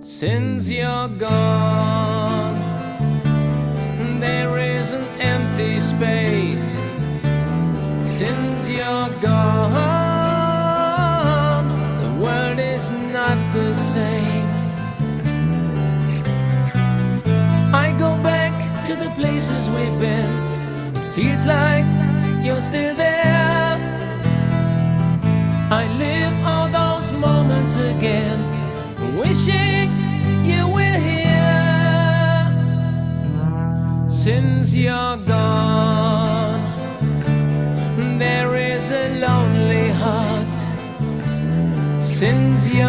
Since you're gone, there is an empty space. Since you're gone, the world is not the same. I go back to the places we've been. It feels like you're still there. I live all those moments again, wishing you were here. Since you're gone, there is a lonely heart. Since you're